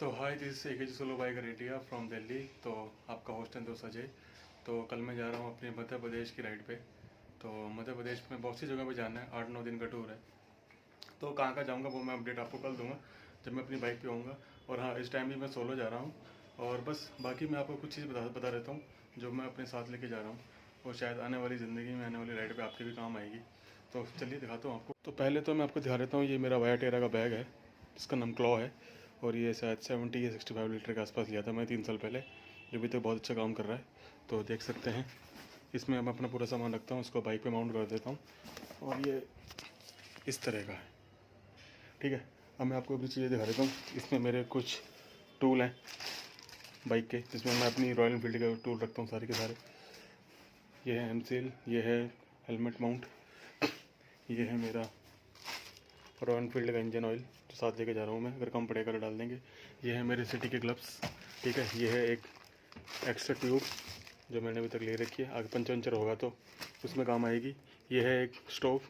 तो hi, this AKG solo bike रेडिया from Delhi. तो आपका होस्ट है दोस्त अजय। तो कल मैं जा रहा हूँ अपने मध्य प्रदेश की राइड पे। तो मध्य प्रदेश में बहुत सी जगह पे जाना है, 8-9 दिन का टूर है। तो कहाँ कहाँ जाऊँगा वो मैं अपडेट आपको कल दूँगा जब मैं अपनी बाइक पे आऊँगा। और हाँ, इस टाइम भी मैं सोलो जा रहा हूँ। और बस बाकी मैं आपको कुछ चीज़ बता देता हूँ जो मैं अपने साथ लेके जा रहा हूँ, और शायद आने वाली ज़िंदगी में आने वाली राइड पर आपके भी काम आएगी। तो चलिए दिखाता हूँ आपको। तो पहले तो मैं आपको दिखा देता हूँ, ये मेरा वाया टेरा का बैग है जिसका नाम क्लॉ है। और ये शायद 70 या 65 लीटर के आसपास लिया था मैं 3 साल पहले, जो भी तो बहुत अच्छा काम कर रहा है। तो देख सकते हैं, इसमें मैं अपना पूरा सामान रखता हूँ, उसको बाइक पे माउंट कर देता हूँ। और ये इस तरह का है, ठीक है। अब मैं आपको भी चीज़ें दिखा देता हूँ। इसमें मेरे कुछ टूल हैं बाइक के, जिसमें मैं अपनी रॉयल एनफील्ड के टूल रखता हूँ सारे के सारे। ये है एमसील, ये है हेलमेट माउंट, ये है मेरा रॉयल एनफील्ड का इंजन ऑयल जो साथ लेके जा रहा हूँ मैं, अगर कम पड़ेगा तो डाल देंगे। ये है मेरे सिटी के ग्लव्स, ठीक है। ये है एक एक्स्ट्रा ट्यूब जो मैंने अभी तक ले रखी है, आगे पंचर होगा तो उसमें काम आएगी। ये है एक स्टोव,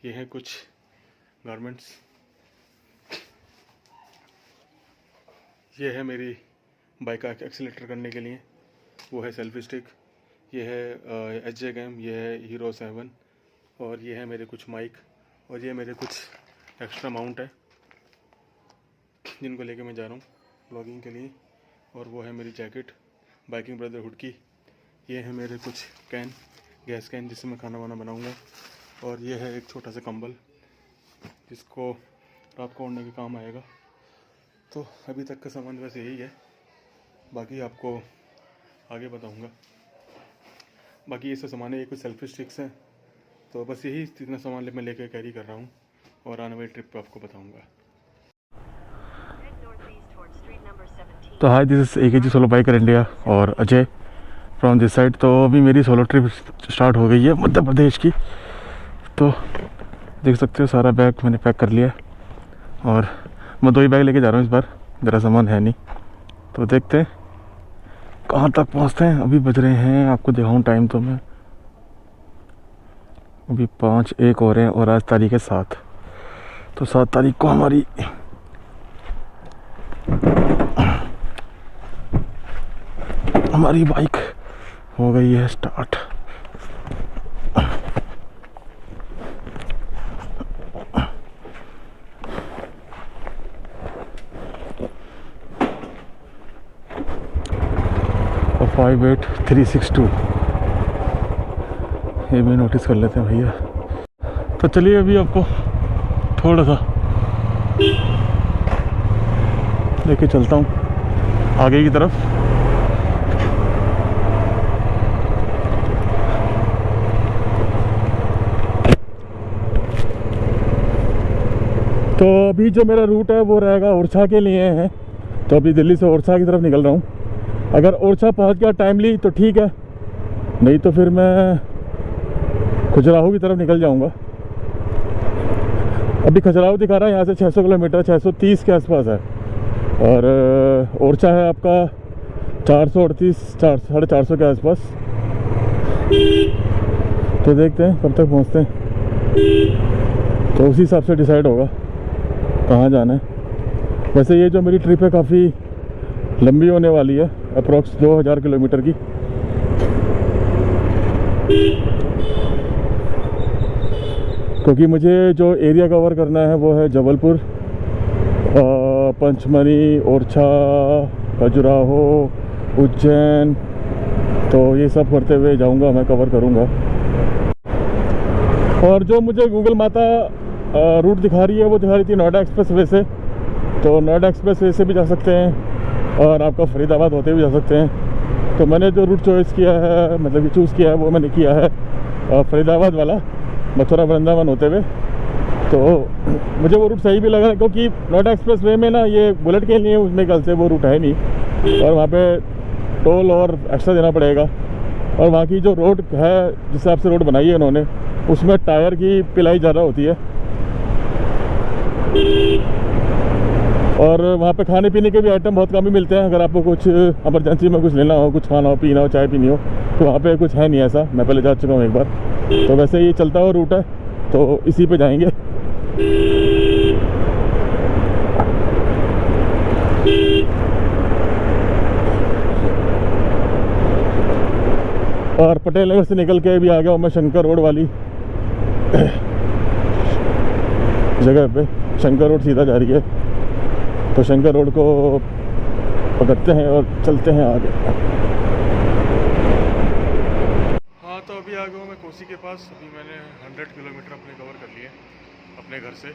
ये है कुछ गारमेंट्स, ये है मेरी बाइक का एक्सीलेटर करने के लिए, वो है सेल्फी स्टिक, ये है HJ गेम, ये है हीरो 7, और ये है मेरे कुछ माइक, और ये मेरे कुछ एक्स्ट्रा माउंट है जिनको लेके मैं जा रहा हूँ ब्लॉगिंग के लिए। और वो है मेरी जैकेट बाइकिंग ब्रदरहुड की। ये है मेरे कुछ कैन, गैस कैन, जिससे मैं खाना वाना बनाऊँगा। और ये है एक छोटा सा कंबल जिसको रात को ओढ़ने के काम आएगा। तो अभी तक का सामान वैसे यही है, बाकी आपको आगे बताऊँगा। बाकी ये सब सामान है, ये कुछ सेल्फी स्टिक्स हैं। तो बस यही इतना सामान मैं लेकर कैरी कर रहा हूँ, और आने वाली ट्रिप पे आपको बताऊँगा। तो hi, this is AKG solo biker India और अजय फ्रॉम दिस साइड। तो अभी मेरी सोलो ट्रिप स्टार्ट हो गई है मध्य प्रदेश की। तो देख सकते हो सारा बैग मैंने पैक कर लिया, और मैं 2 ही बैग लेके जा रहा हूँ इस बार, ज़रा सामान है नहीं। तो देखते हैं कहाँ तक पहुँचते हैं। अभी बज रहे हैं, आपको दिखाऊँ टाइम तो मैं, अभी 5-1 हो रहे हैं, और आज तारीख है 7। तो 7 तारीख को हमारी बाइक हो गई है स्टार्ट। और 58362 ये भी नोटिस कर लेते हैं भैया। तो चलिए अभी आपको थोड़ा सा लेके चलता हूँ आगे की तरफ। तो अभी जो मेरा रूट है वो रहेगा ओरछा के लिए है। तो अभी दिल्ली से ओरछा की तरफ निकल रहा हूँ। अगर ओरछा पहुँच गया टाइमली तो ठीक है, नहीं तो फिर मैं खजुराहो की तरफ निकल जाऊँगा। अभी खजुराहो दिखा रहा है यहाँ से 600 किलोमीटर, 630 के आसपास है। और ओरछा है आपका 438, 450 के आसपास। तो देखते हैं कब तक पहुँचते हैं, तो उसी हिसाब से डिसाइड होगा कहाँ जाना है। वैसे ये जो मेरी ट्रिप है काफ़ी लंबी होने वाली है, अप्रॉक्स 2000 किलोमीटर की। क्योंकि मुझे जो एरिया कवर करना है वो है जबलपुर, पंचमढ़ी, ओरछा, खजुराहो, उज्जैन। तो ये सब करते हुए जाऊंगा, मैं कवर करूंगा। और जो मुझे गूगल माता रूट दिखा रही है वो दिखा रही थी नोएडा एक्सप्रेस वे से। तो नोएडा एक्सप्रेस वे से भी जा सकते हैं, और आपका फरीदाबाद होते हुए जा सकते हैं। तो मैंने जो रूट चॉइस किया है, मतलब कि चूज़ किया है, वो मैंने किया है फरीदाबाद वाला, मथुरा वृंदावन होते हुए। तो मुझे वो रूट सही भी लगा, क्योंकि नोएडा एक्सप्रेस वे में ना ये बुलेट के लिए उसमें कल से वो रूट है नहीं, और वहाँ पे टोल और एक्स्ट्रा देना पड़ेगा। और वहाँ की जो रोड है, जिस हिसाब से रोड बनाई है उन्होंने, उसमें टायर की पिलाई ज़्यादा होती है। और वहाँ पे खाने पीने के भी आइटम बहुत कम ही मिलते हैं। अगर आपको कुछ इमरजेंसी में कुछ लेना हो, कुछ खाना हो, पीना हो, चाय पीनी हो, तो वहाँ पे कुछ है नहीं ऐसा। मैं पहले जा चुका हूँ एक बार। तो वैसे ये चलता हुआ रूट है, तो इसी पे जाएंगे। और पटेल नगर से निकल के भी आ गया हूँ मैं शंकर रोड वाली जगह पे। शंकर रोड सीधा जा रही है, तो शंकर रोड को पकड़ते हैं और चलते हैं आगे। हाँ, तो अभी आ गया हूँ मैं कोसी के पास। अभी मैंने 100 किलोमीटर अपने कवर कर लिए अपने घर से।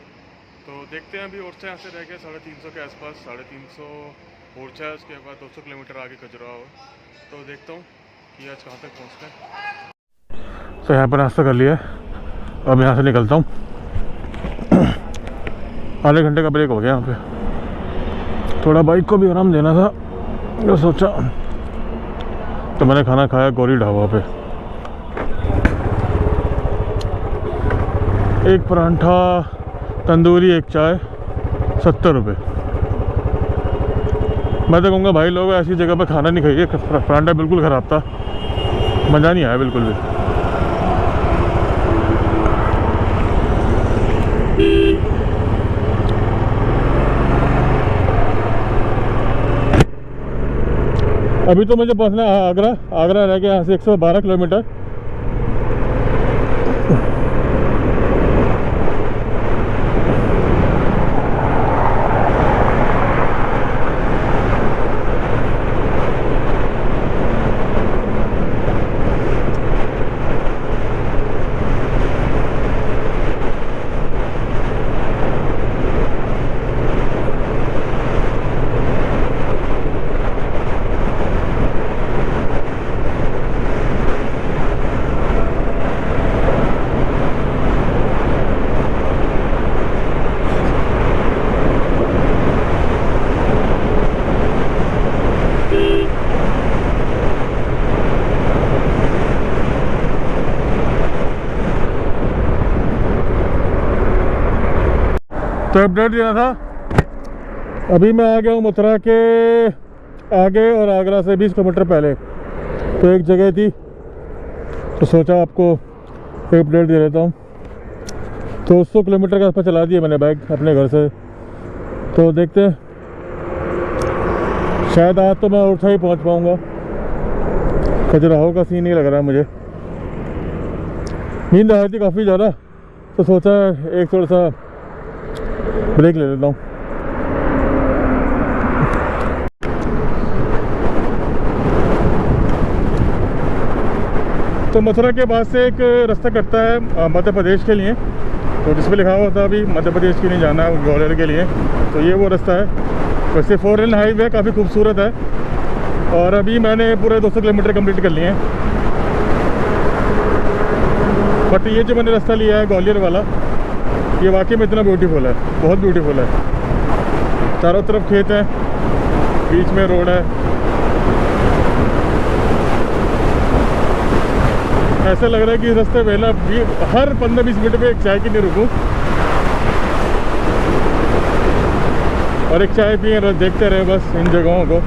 तो देखते हैं, अभी ओरछा यहाँ से रह गया 350 के आसपास, 350 ओरछा है, उसके बाद 200 किलोमीटर आगे खजुराहो है। तो देखता हूँ कि आज कहाँ तक पहुँचते हैं। तो यहाँ पर नाश्ता कर लिया, अब यहाँ से निकलता हूँ। आधे घंटे का ब्रेक हो गया यहाँ पे, थोड़ा बाइक को भी आराम देना था तो सोचा। तो मैंने खाना खाया गौरी ढाबा पे, एक परांठा तंदूरी, एक चाय, 70 रुपये। मैं तो कहूँगा भाई लोग ऐसी जगह पर खाना नहीं खाइए, परांठा बिल्कुल ख़राब था, मज़ा नहीं आया बिल्कुल भी। अभी तो मुझे पहुंचना है आगरा। आगरा रह गया यहाँ से 112 किलोमीटर। तो अपडेट देना था। अभी मैं आ गया हूँ मथुरा के आगे और आगरा से 20 किलोमीटर पहले। तो एक जगह थी तो सोचा आपको अपडेट दे देता हूँ। तो 100 किलोमीटर का आसपास चला दिया मैंने बाइक अपने घर से। तो देखते हैं, शायद आज तो मैं ओरछा ही पहुँच पाऊँगा। खजुराहो का सीन नहीं लग रहा है मुझे, नींद आ रही थी काफ़ी ज़्यादा, तो सोचा एक थोड़ा सा ब्रेक ले लेता हूँ। तो मथुरा के बाद से एक रास्ता कटता है मध्य प्रदेश के लिए, तो जिस पे लिखा हुआ था अभी मध्य प्रदेश के लिए जाना है, ग्वालियर के लिए। तो ये वो रास्ता है। वैसे 4 लेन हाईवे काफ़ी खूबसूरत है, और अभी मैंने पूरे 200 किलोमीटर कंप्लीट कर लिए हैं। बट ये जो मैंने रास्ता लिया है ग्वालियर वाला, ये वाकई में इतना ब्यूटीफुल है, बहुत ब्यूटीफुल है। चारों तरफ खेत हैं, बीच में रोड है। ऐसा लग रहा है कि इस रास्ते में ना हर 15-20 मिनट पे एक चाय के लिए रुकूं और एक चाय पिए, देखते रहे बस इन जगहों को।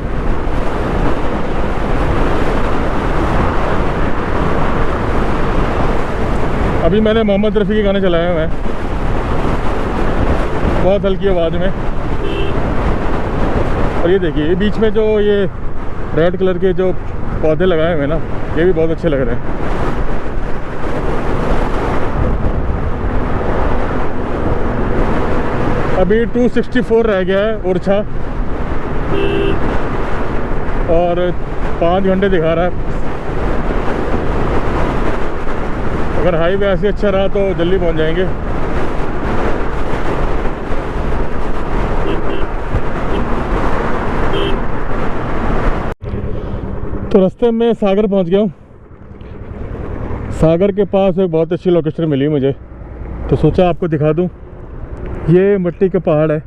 अभी मैंने मोहम्मद रफ़ी के गाने चलाए हुए हैं बहुत हल्की आवाज़ में। और ये देखिए, ये बीच में जो ये रेड कलर के जो पौधे लगाए हुए हैं ना, ये भी बहुत अच्छे लग रहे हैं। अभी 264 रह गया है ओरछा, और 5 घंटे दिखा रहा है। अगर हाईवे ऐसे अच्छा रहा तो जल्दी पहुंच जाएंगे। तो रास्ते में सागर पहुंच गया हूँ। सागर के पास एक बहुत अच्छी लोकेशन मिली मुझे, तो सोचा आपको दिखा दूँ। ये मिट्टी के पहाड़ है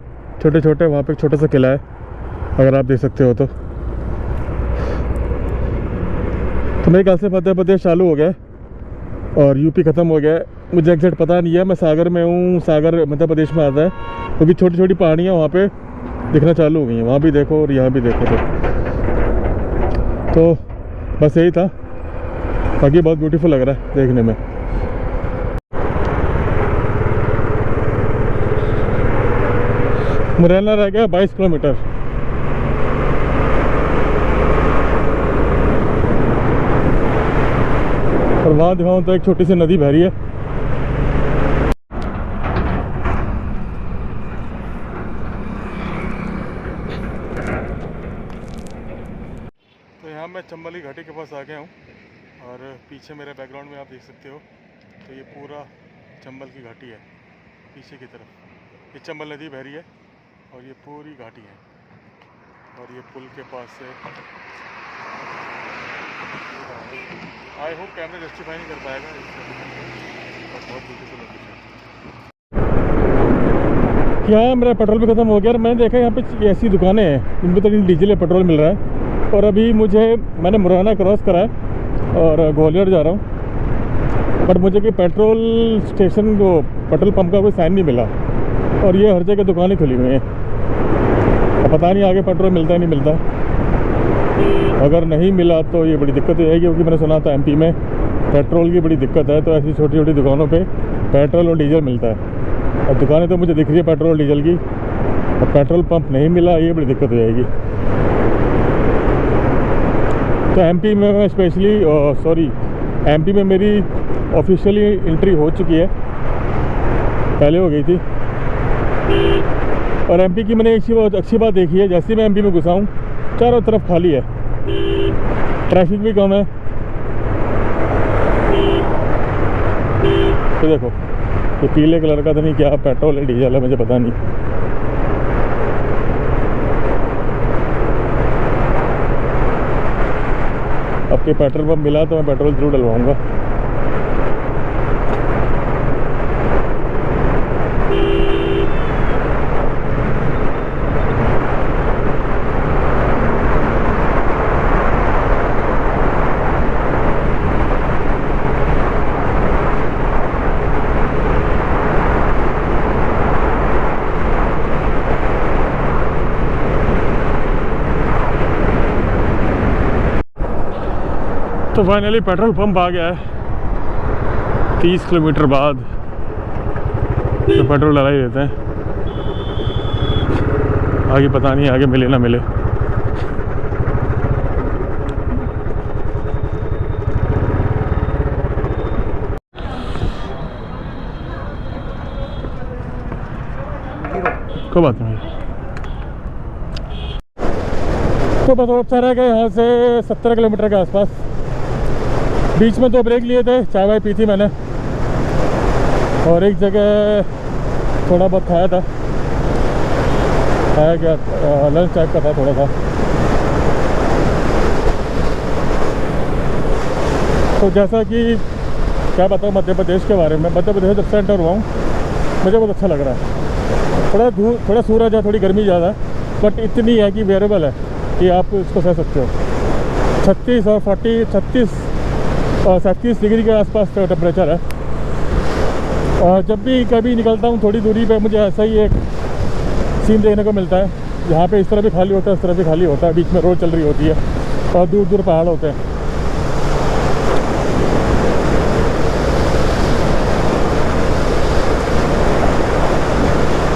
छोटे छोटे, वहाँ पे एक छोटा सा किला है, अगर आप देख सकते हो तो। मेरे ख्याल से मध्य प्रदेश चालू हो गया और यूपी ख़त्म हो गया है। मुझे एग्जैक्ट पता नहीं है, मैं सागर में हूँ, सागर मध्य प्रदेश में आता है। क्योंकि छोटी छोटी पहाड़ियाँ वहाँ पे दिखना चालू हो गई हैं, वहाँ भी देखो और यहाँ भी देखो। तो बस यही था, बाकी बहुत ब्यूटीफुल लग रहा है देखने में। मुरैना रह गया 22 किलोमीटर। और वहाँ दिखाऊँ तो एक छोटी सी नदी बह रही है। तो यहाँ मैं चंबल की घाटी के पास आ गया हूँ और पीछे मेरे बैकग्राउंड में आप देख सकते हो तो ये पूरा चंबल की घाटी है। पीछे की तरफ ये चंबल नदी बह रही है और ये पूरी घाटी है और ये पुल के पास से आई होप कैमरा जस्टिफाई नहीं कर पाएगा बहुत ब्यूटीफुल लोकेशन। क्या मेरा पेट्रोल भी ख़त्म हो गया और मैंने देखा यहाँ पे ऐसी दुकानें हैं जिनमें तो डीजल या पेट्रोल मिल रहा है। और अभी मैंने मुरैना क्रॉस करा है और ग्वालियर जा रहा हूँ, बट मुझे कि पेट्रोल स्टेशन को पेट्रोल पंप का कोई साइन नहीं मिला और ये हर जगह दुकानें खुली हुई हैं। पता नहीं आगे पेट्रोल मिलता है नहीं मिलता। अगर नहीं मिला तो ये बड़ी दिक्कत हो जाएगी, क्योंकि मैंने सुना था एमपी में पेट्रोल की बड़ी दिक्कत है। तो ऐसी छोटी छोटी दुकानों पे पेट्रोल और डीजल मिलता है और दुकानें तो मुझे दिख रही है पेट्रोल डीजल की, और पेट्रोल पंप नहीं मिला, ये बड़ी दिक्कत हो जाएगी। तो एमपी में मैं एमपी में मेरी ऑफिशियली एंट्री हो चुकी है, पहले हो गई थी। और एमपी की मैंने एक अच्छी बात देखी है, जैसे मैं एमपी में घुसा हूँ चारों तरफ खाली है, ट्रैफिक भी कम है। तो देखो ये पीले कलर का तो नहीं क्या पेट्रोल है डीजल है मुझे पता नहीं। अब के पेट्रोल पंप मिला तो मैं पेट्रोल जरूर डलवाऊंगा। तो फाइनली पेट्रोल पंप आ गया है 30 किलोमीटर बाद। तो पेट्रोल डला ही देते हैं, आगे पता नहीं आगे मिले ना मिले। कोई बात नहीं। तो बस और रह गए यहाँ से 70 किलोमीटर के आसपास। बीच में 2 ब्रेक लिए थे, चाय वाय पी थी मैंने और एक जगह थोड़ा बहुत खाया था, क्या लंच टाइप का था थोड़ा सा। तो जैसा कि क्या बताऊँ मध्य प्रदेश के बारे में, मध्य प्रदेश जब से एंटर हुआ हूँ मुझे बहुत अच्छा लग रहा है। थोड़ा सूरज है, थोड़ी गर्मी ज़्यादा है, बट इतनी है कि वेरेबल है कि आप इसको सह सकते हो। 36 और 37 डिग्री के आसपास का टेम्परेचर है। और जब भी कभी निकलता हूँ थोड़ी दूरी पे मुझे ऐसा ही एक सीन देखने को मिलता है, जहाँ पे इस तरह भी खाली होता है इस तरह भी खाली होता है, बीच में रोड चल रही होती है और दूर दूर पहाड़ होते हैं।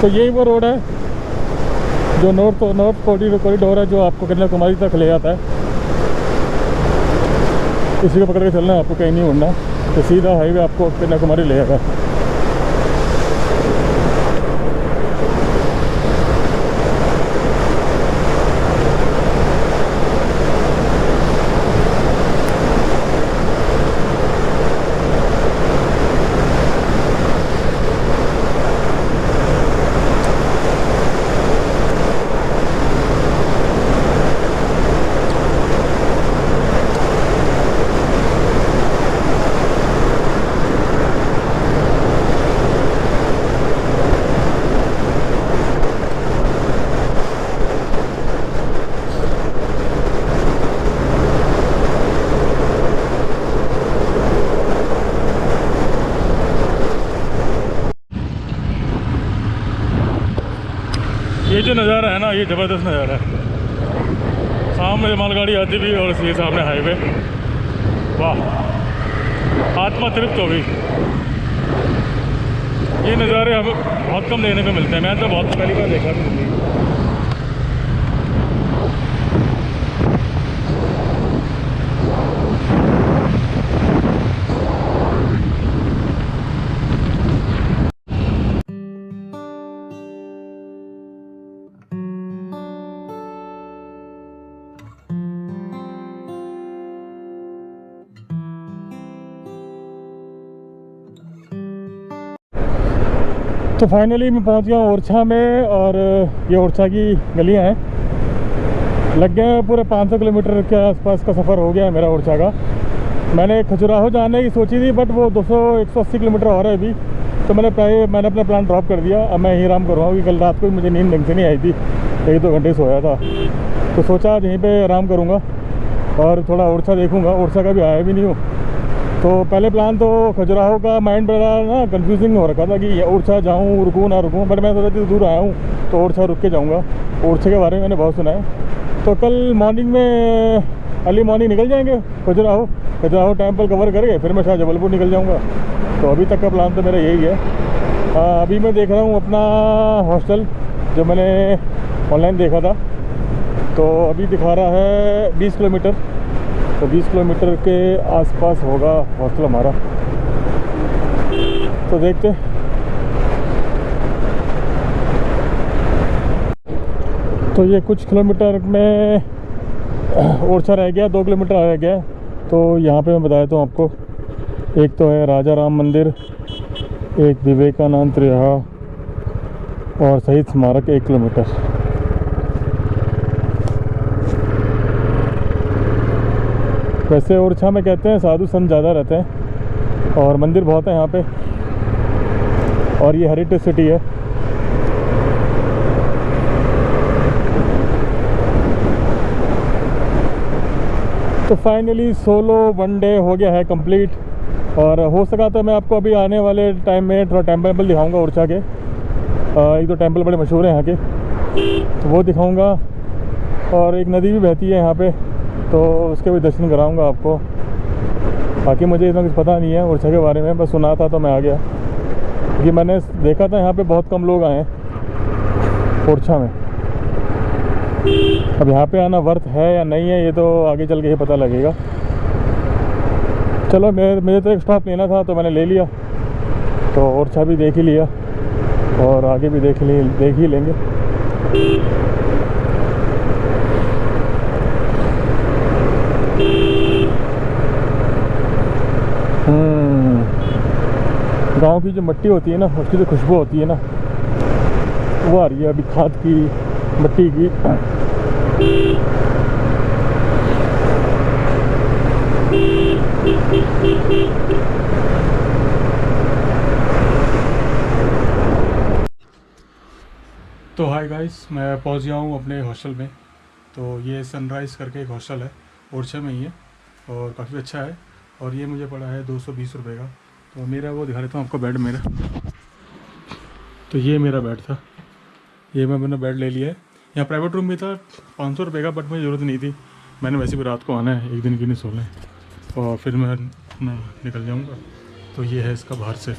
तो यही वो रोड है जो नॉर्थ कॉरिडोर है, जो आपको कन्याकुमारी तक ले जाता है। इसी को पकड़ के चलना है, आपको कहीं नहीं उड़ना, तो सीधा हाईवे आपको कन्याकुमारी ले जाएगा। ये जो नज़ारा है ना, ये ज़बरदस्त नज़ारा है। सामने मालगाड़ी आती भी और ये सामने हाईवे, वाह आत्मा तृप्त हो गई। ये नज़ारे हमें बहुत कम देखने को मिलते हैं, मैं तो बहुत पहली बार देखा था। तो फाइनली मैं पहुंच गया हूँ ओरछा में, और ये ओरछा की गलियां हैं। लग गए पूरे 500 किलोमीटर के आसपास का सफ़र हो गया है मेरा ओरछा का। मैंने खजुराहो जाने की सोची थी, बट वो 200-180 किलोमीटर और है अभी, तो मैंने अपना प्लान ड्रॉप कर दिया। अब मैं यहीं आराम करूँगा, क्योंकि कल रात को मुझे नींद ढंग से नहीं आई थी, 1-2 घंटे सोया था, तो सोचा आज यहीं पे आराम करूँगा और थोड़ा ओरछा देखूँगा। ओरछा का भी आया भी नहीं हूँ, तो पहले प्लान तो खजुराहो का माइंड बड़ा ना कंफ्यूजिंग हो रखा था कि ओरछा जाऊँ, रुकूँ ना रुकूँ, बट मैं सोचा कि दूर आया हूँ तो ओरछा रुक के जाऊँगा। ओरछा के बारे में मैंने बहुत सुना है, तो कल मॉर्निंग में अर्ली मॉर्निंग निकल जाएंगे खजुराहो टेम्पल कवर करके, फिर मैं शायद जबलपुर निकल जाऊँगा। तो अभी तक का प्लान तो मेरा यही है। अभी मैं देख रहा हूँ अपना हॉस्टल, जो मैंने ऑनलाइन देखा था, तो अभी दिखा रहा है 20 किलोमीटर, तो 20 किलोमीटर के आसपास होगा हॉस्टल हमारा। तो देखते। तो ये कुछ किलोमीटर में ओरछा रह गया, 2 किलोमीटर रह गया। तो यहाँ पे मैं बताया तो आपको, एक तो है राजा राम मंदिर, एक विवेकानंद त्रिहा और शहीद स्मारक 1 किलोमीटर। वैसे ओरछा में कहते हैं साधु संत ज़्यादा रहते हैं और मंदिर बहुत है यहाँ पे, और ये हेरिटेज सिटी है। तो फाइनली सोलो 1 डे हो गया है कंप्लीट, और हो सका तो मैं आपको अभी आने वाले टाइम में थोड़ा टेम्पल दिखाऊंगा ओरछा के। 1-2 टेम्पल बड़े मशहूर हैं यहाँ के, तो वो दिखाऊंगा, और एक नदी भी बहती है यहाँ पे, तो उसके भी दर्शन कराऊंगा आपको। बाकी मुझे इतना कुछ पता नहीं है ओरछा के बारे में, बस सुना था तो मैं आ गया, क्योंकि मैंने देखा था यहाँ पे बहुत कम लोग आए हैं ओरछा में। अब यहाँ पे आना वर्थ है या नहीं है, ये तो आगे चल के ही पता लगेगा। चलो, मुझे तो एक स्टॉप लेना था तो मैंने ले लिया, तो ओरछा भी देख ही लिया और आगे भी देख ही लेंगे। गांव की जो मिट्टी होती है ना, उसकी जो खुशबू होती है ना, वो आ रही है अभी, खाद की, मिट्टी की। तो हाय गाइस, मैं पहुंच गया हूँ अपने हॉस्टल में। तो ये सनराइज़ करके एक हॉस्टल है, ओरछा में ही है, और काफ़ी अच्छा है, और ये मुझे पड़ा है 220 रुपये का। तो मेरा वो दिखा देता हूँ आपको, बेड मेरा। तो ये मेरा बेड था, ये मैंने बेड ले लिया है। यहाँ प्राइवेट रूम भी था 500 रुपये का, बट मुझे ज़रूरत नहीं थी, मैंने वैसे भी रात को आना है, एक दिन की नहीं सोना है, और फिर मैं निकल जाऊँगा। तो ये है इसका बाहर से,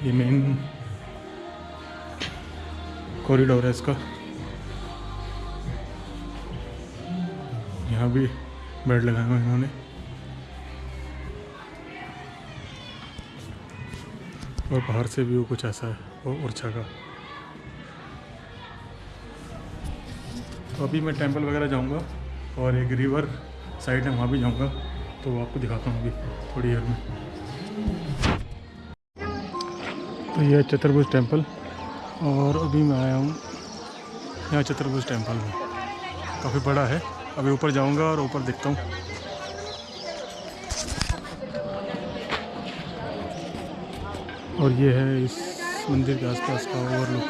ये मेन कॉरिडोर है इसका। यहाँ भी बेड लगाया हुआ इन्होंने, और बाहर से व्यू कुछ ऐसा है ओरछा का। तो अभी मैं टेंपल वगैरह जाऊँगा, और एक रिवर साइड है वहाँ भी जाऊँगा, तो वो आपको दिखाता हूँ अभी थोड़ी देर में। तो ये है चतुर्भुज टेंपल, और अभी मैं आया हूँ यहाँ चतुर्भुज टेंपल में, काफ़ी बड़ा है। अभी ऊपर जाऊँगा और ऊपर देखता हूँ। और ये है इस मंदिर के आसपास का ओवरलुक।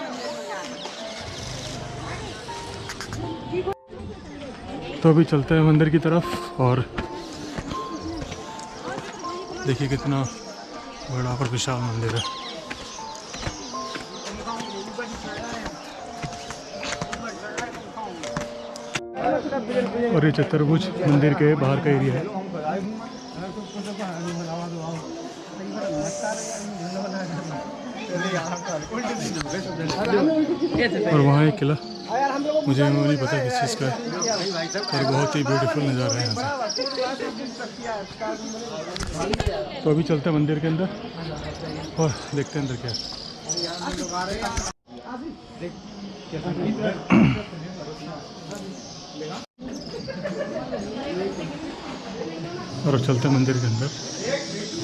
तो अभी चलते हैं मंदिर की तरफ, और देखिए कितना बड़ा और विशाल मंदिर है। और ये चतुर्भुज मंदिर के बाहर का एरिया है। और वहाँ एक किला, मुझे नहीं पता किस चीज़ का है, और बहुत ही ब्यूटीफुल नज़ारा है यहाँ से। तो अभी चलते हैं मंदिर के अंदर और देखते हैं अंदर क्या है। और चलते हैं मंदिर के अंदर।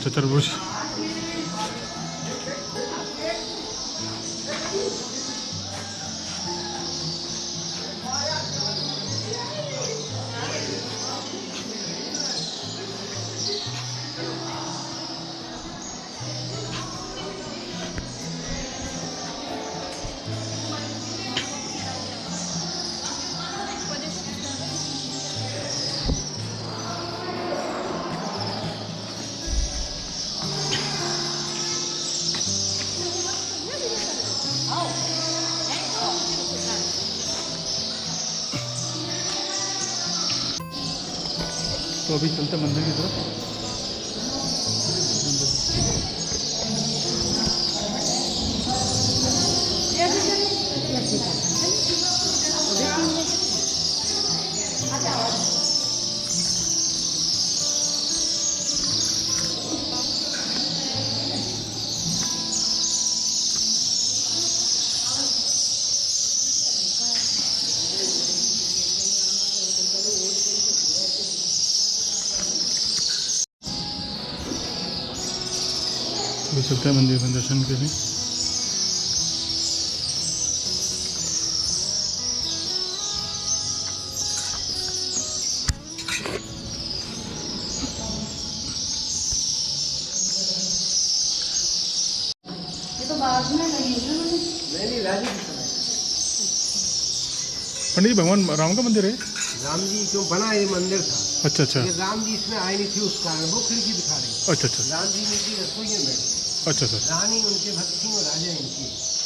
चतुर्भुज तो अभी चलते मंदिर की तरफ। अभी चलते हैं मंदिर में दर्शन के लिए। ये तो बाद में लगी है ना। नहीं राजी पंडित जी, भगवान राम का मंदिर है? राम जी जो बना ये मंदिर था। अच्छा अच्छा ये राम जी इसमें आए नहीं थे, उस कारण वो खिड़की दिखा रहे हैं। अच्छा अच्छा राम जी ने की रसोई में बैठे, अच्छा सर। रानी उनके भक्त थी और राजा इनकी।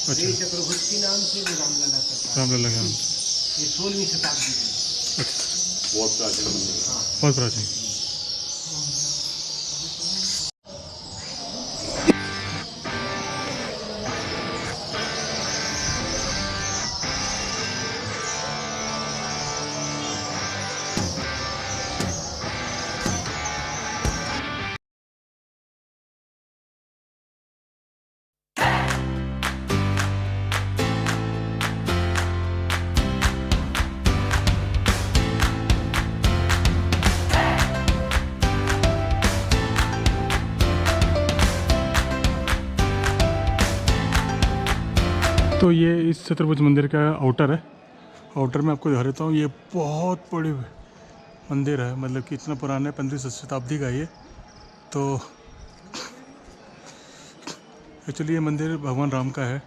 अच्छा। ये चक्रवर्ती नाम से वो रामलला करता रामलला के नाम। ये 16वीं शताब्दी की। अच्छा, बहुत प्राचीन मंदिर। हाँ बहुत प्राचीन। तो ये इस चतुर्भुज मंदिर का आउटर है। आउटर में आपको दिखा देता हूँ। ये बहुत बड़ी मंदिर है, मतलब कि इतना पुराना है, 15वीं शताब्दी का ये। तो एक्चुअली ये मंदिर भगवान राम का है।